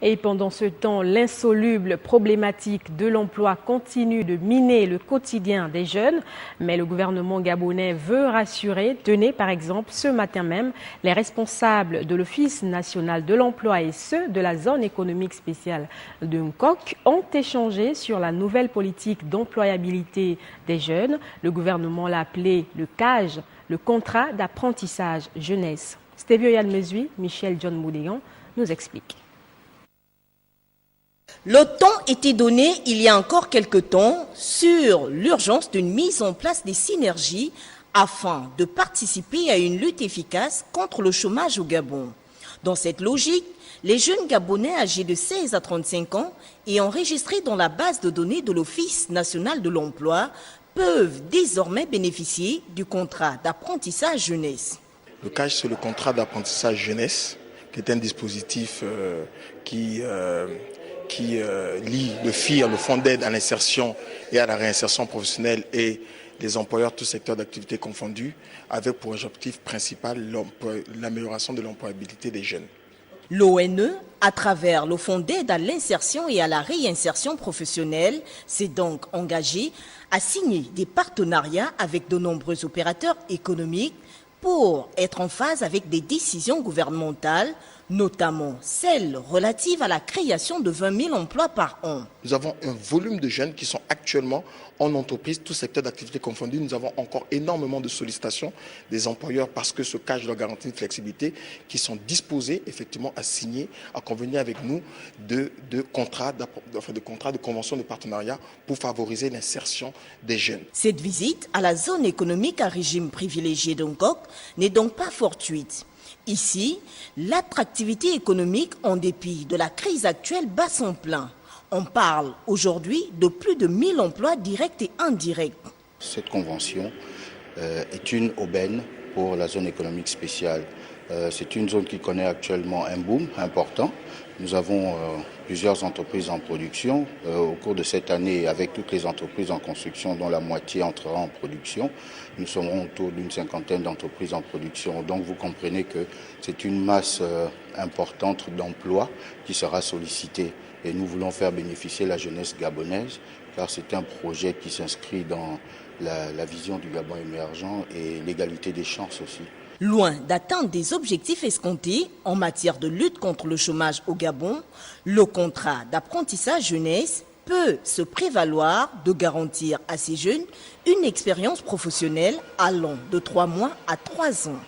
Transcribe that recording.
Et pendant ce temps, l'insoluble problématique de l'emploi continue de miner le quotidien des jeunes. Mais le gouvernement gabonais veut rassurer. Tenez par exemple, ce matin même, les responsables de l'Office national de l'emploi et ceux de la zone économique spéciale de Nkok ont échangé sur la nouvelle politique d'employabilité des jeunes. Le gouvernement l'a appelé le CAJ, le contrat d'apprentissage jeunesse. Stevio Yalmezui, Michel John Moudéan nous explique. Le temps était donné il y a encore quelque temps sur l'urgence d'une mise en place des synergies afin de participer à une lutte efficace contre le chômage au Gabon. Dans cette logique, les jeunes Gabonais âgés de 16 à 35 ans et enregistrés dans la base de données de l'Office national de l'emploi peuvent désormais bénéficier du contrat d'apprentissage jeunesse. Le CAJ, c'est le contrat d'apprentissage jeunesse, qui est un dispositif qui lie le FIR, le Fonds d'aide à l'insertion et à la réinsertion professionnelle et les employeurs, tous secteurs d'activité confondus, avec pour objectif principal l'amélioration de l'employabilité des jeunes. L'ONE, à travers le Fonds d'aide à l'insertion et à la réinsertion professionnelle, s'est donc engagé à signer des partenariats avec de nombreux opérateurs économiques pour être en phase avec des décisions gouvernementales, notamment celles relatives à la création de 20 000 emplois par an. Nous avons un volume de jeunes qui sont actuellement en entreprise, tous secteurs d'activité confondus. Nous avons encore énormément de sollicitations des employeurs parce que ce CAJ leur garantit une flexibilité, qui sont disposés effectivement à signer, à convenir avec nous de contrats, de conventions de partenariat pour favoriser l'insertion des jeunes. Cette visite à la zone économique à régime privilégié d'Nkok n'est donc pas fortuite. Ici, l'attractivité économique, en dépit de la crise actuelle, bat son plein. On parle aujourd'hui de plus de 1000 emplois directs et indirects. Cette convention est une aubaine pour la zone économique spéciale. C'est une zone qui connaît actuellement un boom important. Nous avons plusieurs entreprises en production. Au cours de cette année, avec toutes les entreprises en construction, dont la moitié entrera en production, nous serons autour d'une 50aine d'entreprises en production. Donc vous comprenez que c'est une masse importante d'emplois qui sera sollicitée. Et nous voulons faire bénéficier la jeunesse gabonaise, car c'est un projet qui s'inscrit dans la vision du Gabon émergent et l'égalité des chances aussi. Loin d'atteindre des objectifs escomptés en matière de lutte contre le chômage au Gabon, le contrat d'apprentissage jeunesse peut se prévaloir de garantir à ces jeunes une expérience professionnelle allant de 3 mois à 3 ans.